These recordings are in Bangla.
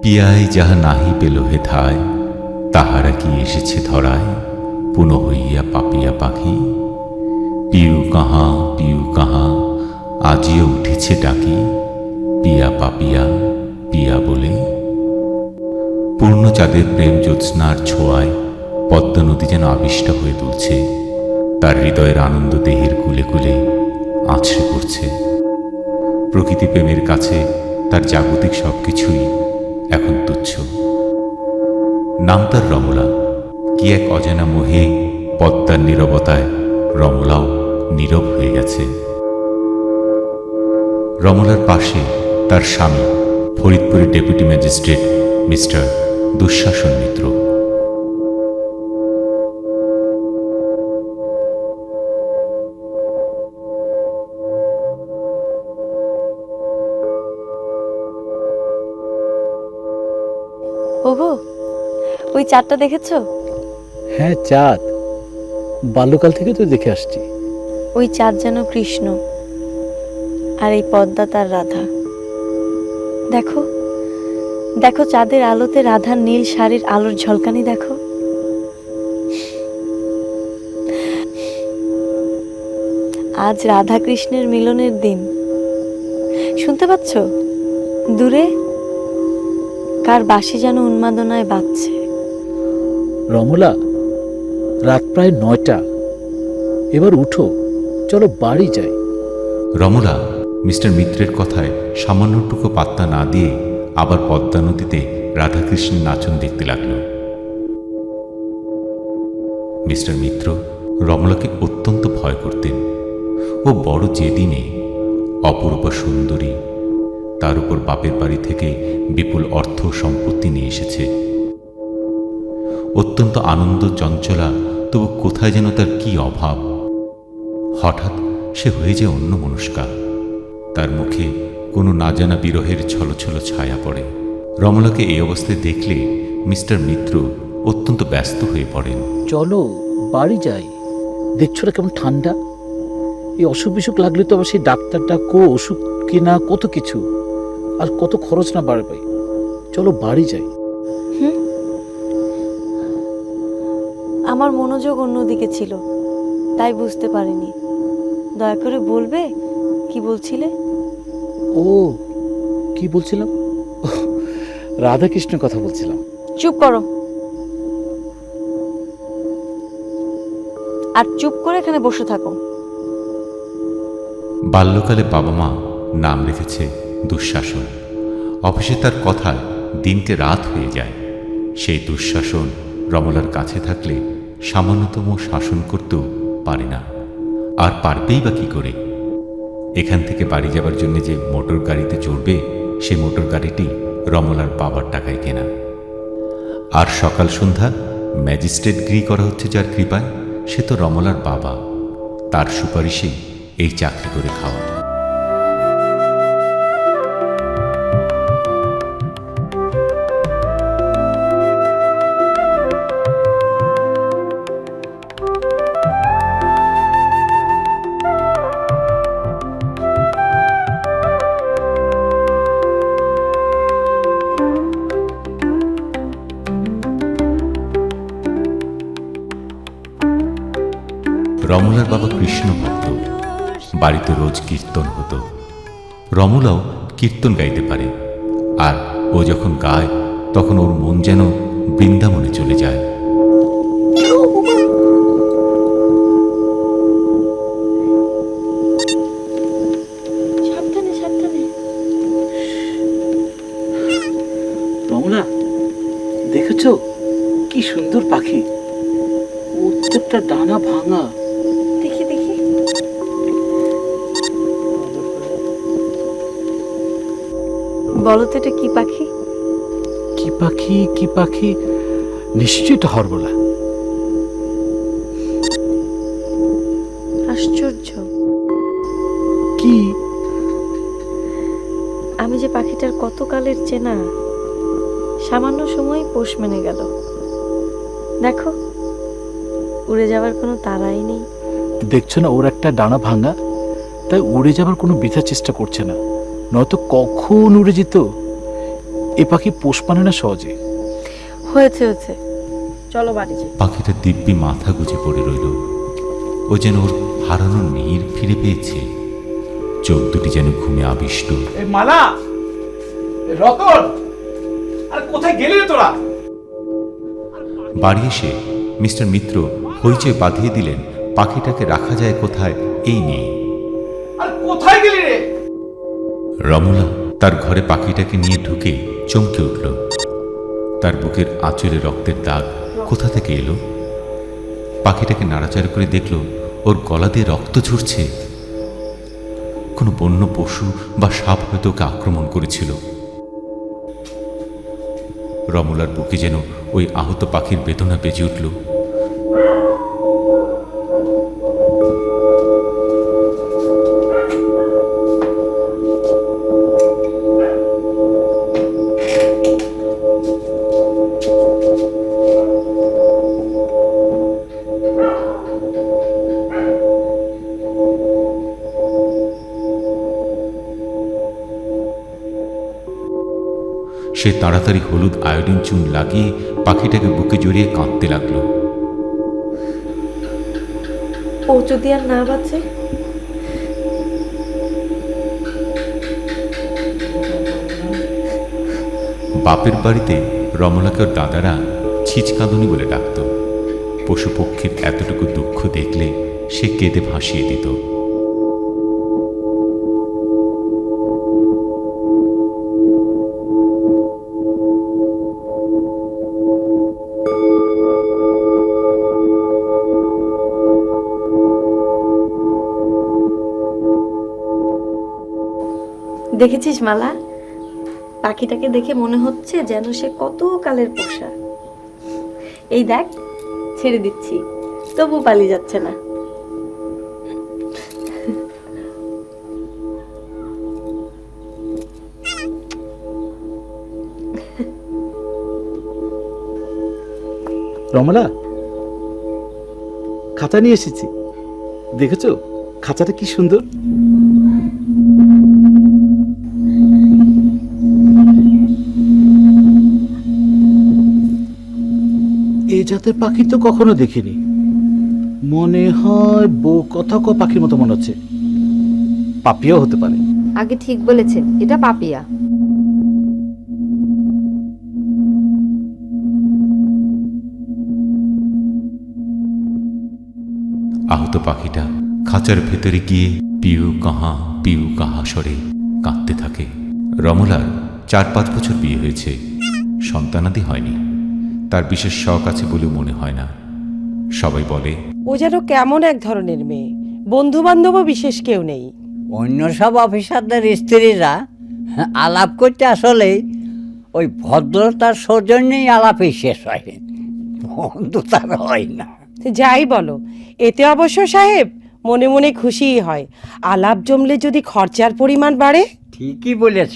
পিয়ায় যাহা নাহি পেল হে ঠায়, তাহারা কি এসেছে ধরায়, পুনঃ হইয়া পাপিয়া পাখি। পিউ কাহা আজিও উঠেছে ডাকি, পিয়া পাপিয়া পিয়া বলে। পূর্ণ চাঁদের প্রেম জ্যোৎস্নার ছোঁয়ায় পদ্মা নদী যেন আবিষ্ট হয়ে তুলছে, তার হৃদয়ের আনন্দ দেহের কুলে কুলে আছড়ে পড়ছে। প্রকৃতি প্রেমের কাছে তার জাগতিক সবকিছুই এখন তুচ্ছ। নাম তার রমলা, কি এক অজানা মোহে পদ্মার নীরবতায় রমলাও নীরব হয়ে গেছে। রমলার পাশে তার স্বামী ফরিদপুরের ডেপুটি ম্যাজিস্ট্রেট মিস্টার দুঃশাসন মিত্র। ওগো, ওই চাঁদটা দেখেছো? হ্যাঁ, চাঁদ বাল্যকাল থেকে তো দেখে আসছি। ওই চাঁদ যেন কৃষ্ণ, আর এই পদ্মা তার রাধা। দেখো দেখো, চাঁদের আলোতে রাধার নীল শাড়ির আলোর ঝলকানি দেখো। আজ রাধা কৃষ্ণের মিলনের দিন। শুনতে পাচ্ছ? দূরে কার বাঁশি যেন উন্মাদনায় বাজছে। রমলা, রাত প্রায় 9টা, এবার উঠো, চলো বাড়ি যাই। রমলা মিস্টার মিত্রের কথায় সামান্যটুকু পাত্তা না দিয়ে আবার পদ্মা নদীতে রাধাকৃষ্ণের নাচন দেখতে লাগল। মিস্টার মিত্র রমলাকে অত্যন্ত ভয় করতেন। ও বড় জেদিনে, অপরূপা সুন্দরী, তার উপর বাপের বাড়ি থেকে বিপুল অর্থ সম্পত্তি নিয়ে এসেছে। অত্যন্ত আনন্দ চঞ্চলা, তবু কোথায় যেন তার কি অভাব। হঠাৎ সে হয়ে যায় অন্যমনস্কা। তার মুখে কোনো না জানা বিরহের ছলছল ছায়া পড়ে। রমলাকে এই অবস্থায় দেখলে মিস্টার মিত্র অত্যন্ত ব্যস্ত হয়ে পড়েন। চলো বাড়ি যাই, দেখছো না কেমন ঠান্ডা। এই অসুখ বিসুখ লাগলে তো আবার সেই ডাক্তার ডাকো, ওষুধ কেনা, কত কিছু, আর কত খরচ না বাড়বে। চলো বাড়ি যাই। আমার মনোযোগ অন্যদিকে ছিল, তাই বুঝতে পারিনি। দয়া করে বলবে কি বলছিলে? ও, কি বলছিলাম? রাধাকৃষ্ণের কথা বলছিলাম। চুপ করো, আর চুপ করে এখানে বসে থাকো। বাল্যকালে বাবা মা নাম রেখেছে দুঃশাসন। অফিসে তার কথায় দিনকে রাত হয়ে যায়। সেই দুঃশাসন রমলার কাছে থাকলে সামান্যতম শাসন করতেও পারে না। আর পারবেই বা কি করে? এখান থেকে বাড়ি যাবার জন্য যে মোটর গাড়িতে চড়বে, সে মোটর গাড়িটি রমলার বাবার টাকায় কেনা। আর সকাল সন্ধ্যা ম্যাজিস্ট্রেটগিরি করা হচ্ছে যার কৃপায়, সে তো রমলার বাবা। তার সুপারিশেই এই চাকরি করে খাওয়া। রমলার বাবা কৃষ্ণ ভক্ত, বাড়িতে রোজ কীর্তন হতো। রমলাও কীর্তন গাইতে পারে, আর ও যখন গায় তখন ওর মন যেন বৃন্দাবনে চলে যায়। সাবধানে সাবধানে। রমলা, দেখেছো কি সুন্দর পাখি? প্রত্যেকটা ডানা ভাঙা। দেখি দেখি। বলো তো এটা কি পাখি? কি পাখি, কি পাখি? নিশ্চয়ই এটা হরবলা। আশ্চর্য। কি? আমি যে পাখিটার কত কালের চেনা, সামান্য সময় পোষ মেনে গেল। দেখো, উড়ে যাওয়ার কোনো তাড়াই নেই। দেখছো না ওর একটা ডানা ভাঙা, তাই উড়ে যাবার কোনো বৃথা চেষ্টা করছে না, নয়তো কখন উড়ে যেত। এ পাখি পোষ মানে না সহজে। হয়েছে হয়েছে, চলো বাড়ি যাই। পাখিটা দিব্যি মাথা গুজে পড়ে রইল। ও যেন ওর হারানো নীর ফিরে পেয়েছে। চোখ দুটি যেন ঘুমে আবিষ্ট। এই মালা, রতন, আর কোথায় গেলি রে তোরা? বাড়ি এসে মিস্টার মিত্র হইচই বাঁধিয়ে দিলেন পাখিটাকে রাখা যায় কোথায় এই নিয়ে। আর কোথায় গেলি রে? রমলা তার ঘরে পাখিটাকে নিয়ে ঢুকে চমকে উঠল। তার বুকের আঁচলে রক্তের দাগ কোথা থেকে এলো? পাখিটাকে নাড়াচাড়া করে দেখল ওর গলা দিয়ে রক্ত ঝরছে। কোনো বন্য পশু বা সাপ হয়তো ওকে আক্রমণ করেছিল। রমলার বুকে যেন ওই আহত পাখির বেদনা বেজে উঠল। সে তাড়াতাড়ি হলুদ আয়োডিন চুন লাগিয়ে পাখিটাকে বুকে জড়িয়ে কাঁদতে লাগলো। ও যদি আর না বাঁচে? বাপের বাড়িতে রমলাকে ওর দাদারা ছিচকাঁদুনি বলে ডাকত। পশুপক্ষীর এতটুকু দুঃখ দেখলে সে কেঁদে ভাসিয়ে দিত। দেখেছিস মালা, পাখিটাকে দেখে মনে হচ্ছে যেন সে কত কালের পোষা। এই দেখ, ছেড়ে দিচ্ছি, তবু পালিয়ে যাচ্ছে না। রমলা, খাঁচা নিয়ে এসেছি, দেখেছো খাঁচাটা কি সুন্দর। এই জাতের পাখি তো কখনো দেখিনি। মনে হয় বউ কথা ক পাখির মতো মনে হচ্ছে। পাপিয়াও হতে পারে। আগে ঠিক বলেছেন, এটা পাপিয়া। আহত পাখিটা খাঁচার ভেতরে গিয়ে পিউ কাহা স্বরে কাঁদতে থাকে। রমলার 4-5 বছর বিয়ে হয়েছে, সন্তানাদি হয়নি। তার বিশেষ শখ আছে বলে মনে হয় না। সবাই বলে ও যেন কেমন এক ধরনের মেয়ে, বন্ধু বান্ধবও বিশেষ কেউ নেই। অন্য সব অফিসারদের স্ত্রীরা আলাপ করতে আসলে ওই ভদ্রতার সৌজন্যেই আলাপই শেষ হয়, বন্ধু তার হয় না। যাই বলো, এতে অবশ্য সাহেব মনে মনে খুশিই হয়। আলাপ জমলে যদি খরচার পরিমাণ বাড়ে। ঠিকই বলেছ,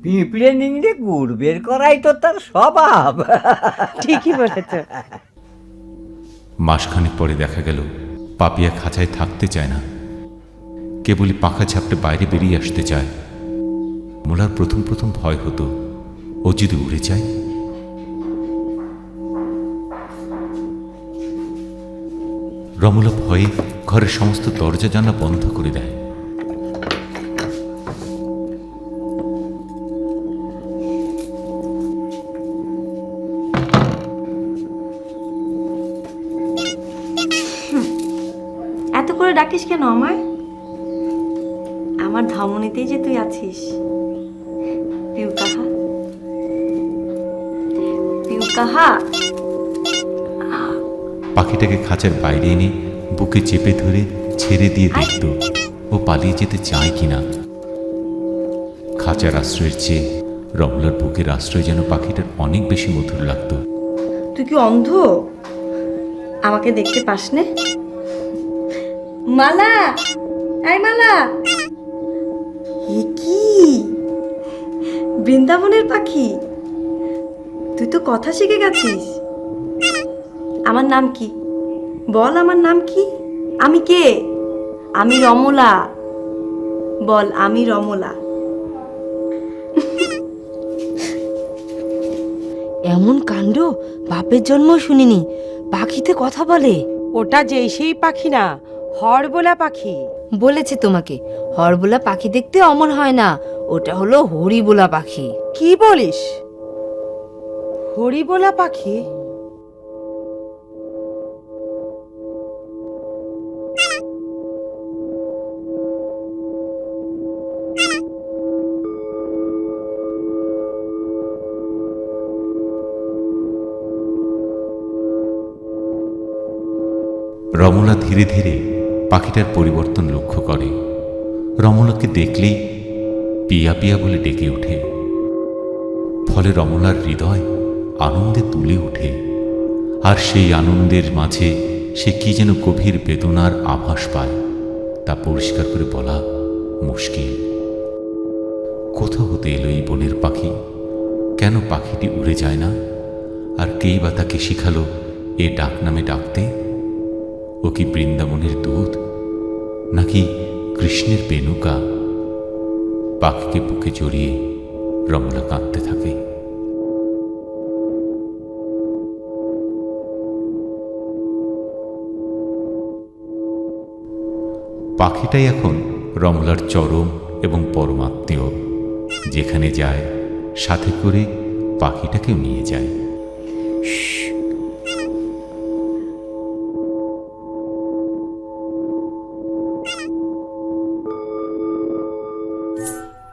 পিঁপড়ে নিংড়ে গুড় বের করাই তো তার স্বভাব। ঠিকই বলেছ। মাসখানেক পরে দেখা গেল পাপিয়া খাঁচায় থাকতে চায় না, কেবলই পাখা ঝাপটে বাইরে বেরিয়ে আসতে চায়। মোলার প্রথম প্রথম ভয় হতো, ও যদি উড়ে যায়। রমলা ভয়ে ঘরের সমস্ত দরজা জানলা বন্ধ করে দেয়। এত করে ডাকিস কেন আমায়? আমার ধমনীতেই যে তুই আছিস। পিউ কাহা, পিউ কাহা। পাখিটাকে খাঁচার বাইরে এনে বুকে চেপে ধরে ছেড়ে দিয়ে দেখত ও পালিয়ে যেতে চায় কিনা। খাঁচার আশ্রয়ের চেয়ে রমলার বুকের আশ্রয় যেন পাখিটার অনেক বেশি মধুর লাগত। তুই কি অন্ধ? আমাকে দেখতে পাস নে? মালা, এই মালা, এ কি বৃন্দাবনের পাখি? তুই তো কথা শিখে গেছিস। আমার নাম কি বল? আমার নাম কি? আমি কে? আমি রমলা। বল, আমি রমলা। এমন কাণ্ড বাপের জন্ম শুনিনি। পাখিতে কথা বলে। ওটা যেই সেই পাখি না, হড়বোলা পাখি। বলেছে তোমাকে, হরবোলা পাখি দেখতে অমন হয় না, ওটা হলো হরিবোলা পাখি। কি বলিস? হরিবোলা পাখি? রমলা ধীরে ধীরে পাখিটার পরিবর্তন লক্ষ্য করে। রমলাকে দেখলেই পিয়া পিয়া বলে ডেকে ওঠে। ফলে রমলার হৃদয় আনন্দে তুলে ওঠে, আর সেই আনন্দের মাঝে সে কি যেন গভীর বেদনার আভাস পায়, তা পরিষ্কার করে বলা মুশকিল। কোথা হতে এলো এই বনের পাখি? কেন পাখিটি উড়ে যায় না? আর কেই বা তাকে শিখালো এ ডাক নামে ডাকতে? ও কি বৃন্দাবনের দুধ, নাকি কৃষ্ণের বেনুকা? পাখিকে বুকে জড়িয়ে রমলা কাঁদতে থাকে। পাখিটাই এখন রমলার চরম এবং পরমাত্মীয়। যেখানে যায় সাথে করে পাখিটাকেও নিয়ে যায়।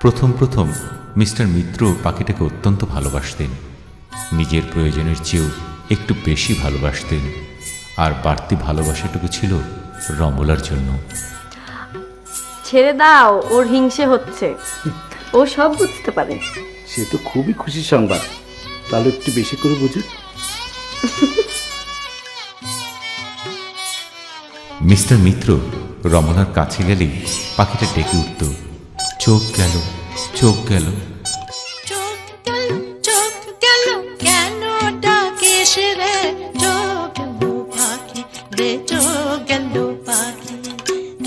প্রথম প্রথম মিস্টার মিত্র পাখিটাকে অত্যন্ত ভালোবাসতেন। নিজের প্রয়োজনের চেয়েও একটু বেশি ভালোবাসতেন, আর বাড়তি ভালোবাসাটুকু ছিল রমলার জন্য। ছেড়ে দাও, ওর হিংসে হচ্ছে, ও সব বুঝতে পারে। সে তো খুবই খুশি সংবাদ, তাহলে একটু বেশি করে বুঝুন। মিস্টার মিত্র রমলার কাছে গেলেই পাখিটা ডেকে উঠত, চোখ গেল, চোখ গেল। চোখ গেল, চোখ গেল, কেন ডাকিস রে? চোখ গেল পাখি রে, চোখ গেল পাখি।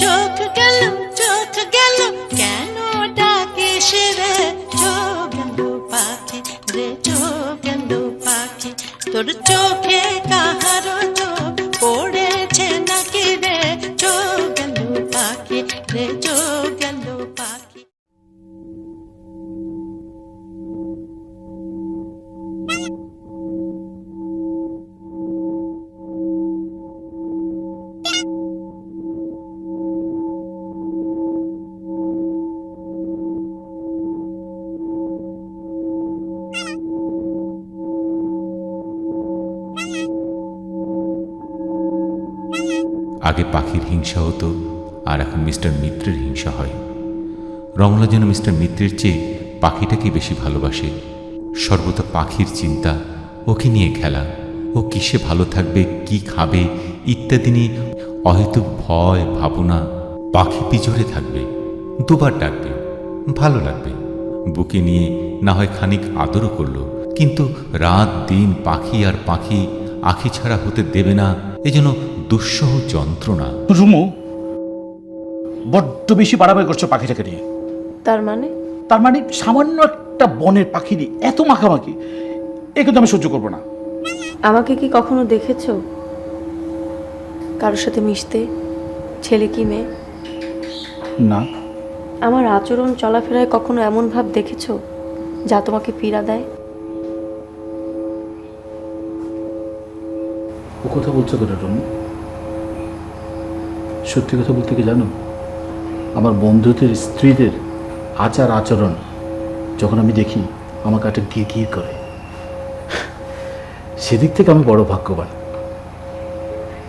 চোখ গেল, চোখ গেল, কেন ডাকিস রে? চোখ গেল পাখি রে, চোখ গেল পাখি। তোর চোখে কাহারো চোখ পড়েছে নাকি রে? চোখ গেল পাখি রে, চোখ গেল পাখি। আগে পাখির হিংসা হতো, আর এখন মিস্টার মিত্রের হিংসা হয়। রমলা যেন মিস্টার মিত্রের চেয়ে পাখিটাকে বেশি ভালোবাসে। সর্বদা পাখির চিন্তা, ওকে নিয়ে খেলা, ও কিসে ভালো থাকবে, কি খাবে ইত্যাদি নিয়ে অহেতুক ভয় ভাবনা। পাখি পিছরে থাকবে, দুবার ডাকবে, ভালো লাগবে, বুকে নিয়ে না হয় খানিক আদরও করলো, কিন্তু রাত দিন পাখি আর পাখি আখি ছাড়া হতে দেবে না। এ যেন দুঃসহ যন্ত্রণা। রুমু, বড্ড বেশি বাড়াবাড়ি করছো পাখিটাকে নিয়ে। তার মানে? তার মানে সামান্য একটা বনের পাখি নিয়ে এত মাখামাখি, এ কিন্তু আমি সহ্য করবো না। আমাকে কি কখনো দেখেছো কারোর সাথে মিশতে, ছেলে কি মেয়ে? না। আমার আচরণ চলাফেরায় কখনো এমন ভাব দেখেছো যা তোমাকে পীড়া দেয়? ও কথা বলছো কেন রুমু? সত্যি কথা বলতে কি জানো, আমার বন্ধুদের স্ত্রীদের আচার আচরণ যখন আমি দেখি আমার কাছে গিয়ে গিয়ে করে। সেদিক থেকে আমি বড় ভাগ্যবান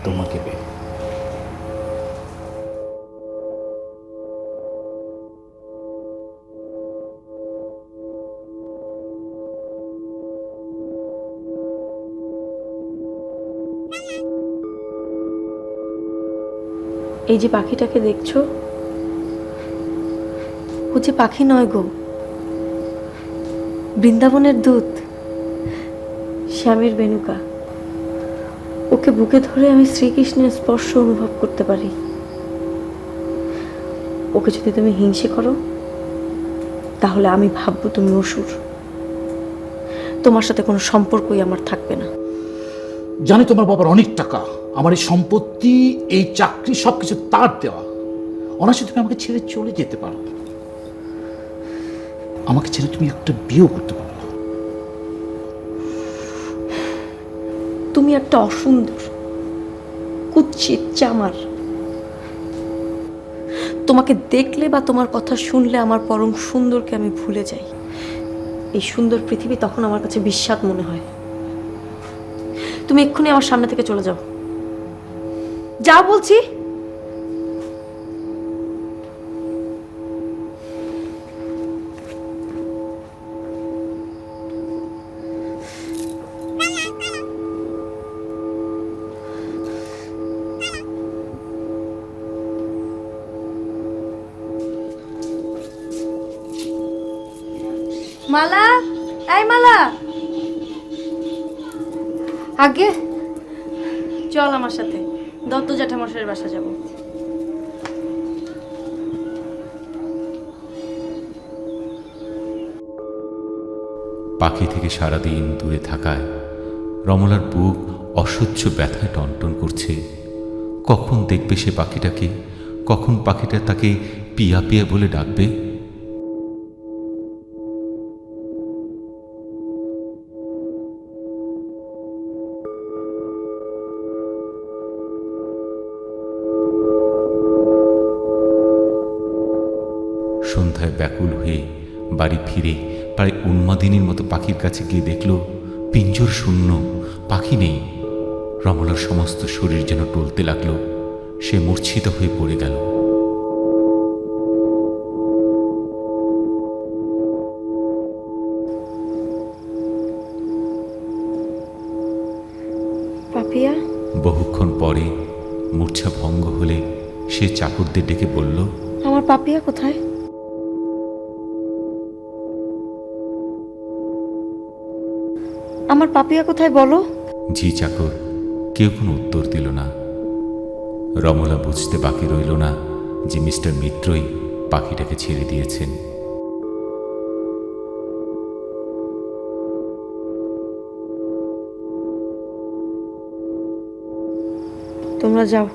তোমাকে পেয়ে। এই যে পাখিটাকে দেখছো, ও যে পাখি নয় গো, বৃন্দাবনের দূত, শ্যামের বেনুকা। ওকে বুকে ধরে আমি শ্রীকৃষ্ণের স্পর্শ অনুভব করতে পারি। ওকে যদি তুমি হিংসে করো, তাহলে আমি ভাববো তুমি অসুর। তোমার সাথে কোনো সম্পর্কই আমার থাকবে না। জানি তোমার বাবার অনেক টাকা, আমার এই সম্পত্তি, এই চাকরি সবকিছু তার দেওয়া। অনায়াসে তুমি আমাকে ছেড়ে চলে যেতে পারো, আমাকে ছেড়ে তুমি একটা বিয়েও করতে পারো না। তুমি একটা অসুন্দর কুৎসিত চামার। তোমাকে দেখলে বা তোমার কথা শুনলে আমার পরম সুন্দরকে আমি ভুলে যাই। এই সুন্দর পৃথিবী তখন আমার কাছে বিস্বাদ মনে হয়। তুমি এক্ষুনি আমার সামনে থেকে চলে যাও, যাও বলছি। মালা, এই মালা, আগে চল আমার সাথে, দত্ত জ্যাঠামশাইয়ের বাসা যাব। পাখি থেকে সারাদিন দূরে থাকায় রমলার বুক অসহ্য ব্যথায় টনটন করছে। কখন দেখবে সে পাখিটাকে, কখন পাখিটা তাকে পিয়া পিয়া বলে ডাকবে। সন্ধ্যায় ব্যাকুল হয়ে বাড়ি ফিরে প্রায় উন্মাদিনীর মতো পাখির কাছে গিয়ে দেখল পিঞ্জর শূন্য, পাখি নেই। রমলার সমস্ত শরীর যেন টলতে লাগল, সে মূর্ছিত হয়ে পড়ে গেল। পাপিয়া, বহুক্ষণ পরে মূর্ছা ভঙ্গ হলে সে চাকরদের ডেকে বলল, আমার পাপিয়া কোথায়? আমার পাপিয়া কোথায় বলো? জি চাকর কেউ কোনো উত্তর দিল না। রমলা বুঝতে বাকি রইল না যে মিস্টার মিত্রই পাখিটাকে ছেড়ে দিয়েছেন। তোমরা যাও।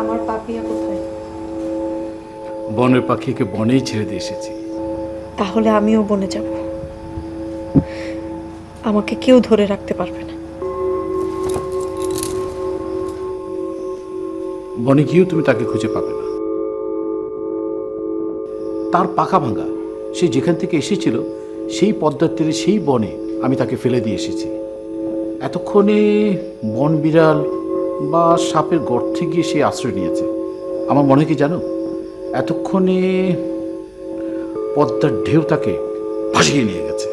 আমার পাপিয়া কোথায়? বনের পাখিকে বনেই ছেড়ে দিয়ে এসেছি। তাহলে আমিও বনে যাব, আমাকে কেউ ধরে রাখতে পারবে না। বনে গিয়েও তুমি তাকে খুঁজে পাবে না। তার পাখা ভাঙা, সে যেখান থেকে এসেছিল সেই পদ্মার তীরে সেই বনে আমি তাকে ফেলে দিয়ে এসেছি। এতক্ষণে বন বিড়াল বা সাপের গর্তে গিয়ে সে আশ্রয় নিয়েছে। আমার মনে হয় কি জানো, এতক্ষণে পদ্মার ঢেউ তাকে ভাসিয়ে নিয়ে গেছে।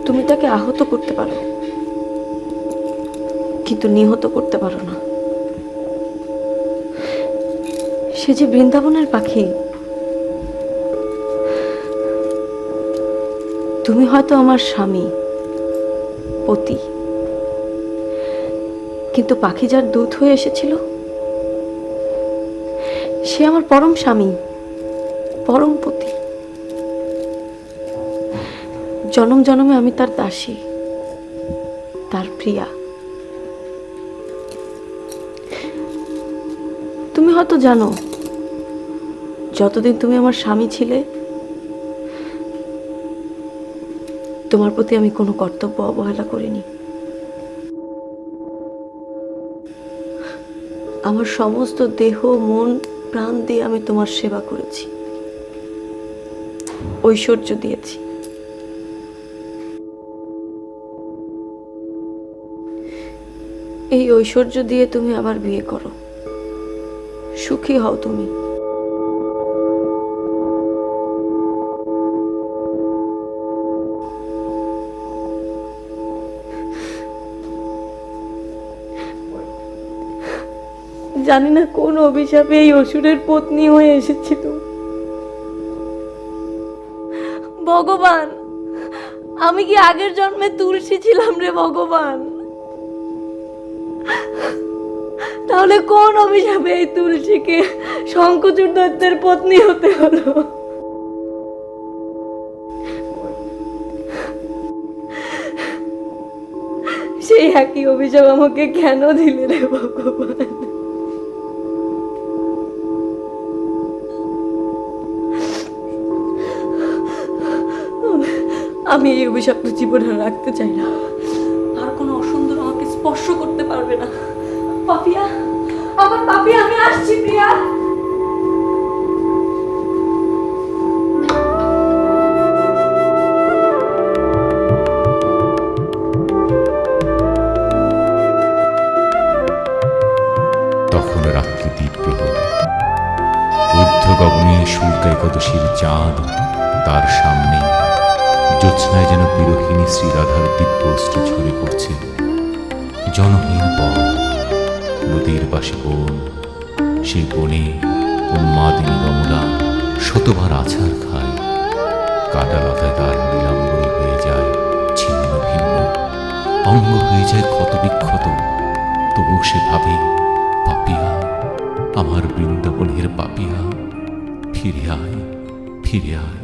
তুমি তাকে আহত করতে পারো, কিন্তু নিহত করতে পারো না। সে যে বৃন্দাবনের পাখি। তুমি হয়তো আমার স্বামী, পতি, কিন্তু পাখি যার দূত হয়ে এসেছিল সে আমার পরম স্বামী, পরম পতি। জনম জনমে আমি তার দাসী, তার প্রিয়া। তুমি হয়তো জানো, যতদিন তুমি আমার স্বামী ছিলে তোমার প্রতি আমি কোনো কর্তব্য অবহেলা করিনি। আমার সমস্ত দেহ মন প্রাণ দিয়ে আমি তোমার সেবা করেছি, ঐশ্বর্য দিয়েছি। এই ঐশ্বর্য দিয়ে তুমি আবার বিয়ে করো, সুখী হও তুমি। জানি না কোন অভিশাপে এই অসুরের পত্নী হয়ে এসেছিল। ভগবান, আমি কি আগের জন্মে তুলসী ছিলাম রে ভগবান? তাহলে কোন অভিশাপে এই তুলসীকে শঙ্খচূড় দত্তের পত্নী হতে হলো? সেই একই অভিশাপ আমাকে কেন দিলে রে ভগবান? আমি এই অভিশপ্ত জীবনে রাখতে চাই না। আর কোনো অসুন্দর আমাকে স্পর্শ করতে পারবে না। পাপিয়া, আমার পাপিয়া, আমি আসছি প্রিয়া। তখন রাত্রি দ্বীপ প্রহর, ঊর্ধ্ব গগনে শুল্কা একাদশীর চাঁদ, তার সামনে জ্যোৎস্নায় যেন বিরোহিণী শ্রীরাধার দিব্যস্ত্র ঝরে পড়ছে। জনহীন পথ, নদীর পাশে বন, সেই বনে উন্মাদিনী রমলা শতবার আছাড় খায়। কাটা লতায় তার নীলাম্বরী হয়ে যায় ছিন্ন ভিন্ন, অঙ্গ হয়ে যায় ক্ষত বিক্ষত। তবু সে ভাবে, পাপিয়া, আমার বৃন্দাবনের পাপিয়া, ফিরে আয়, ফিরে আয়।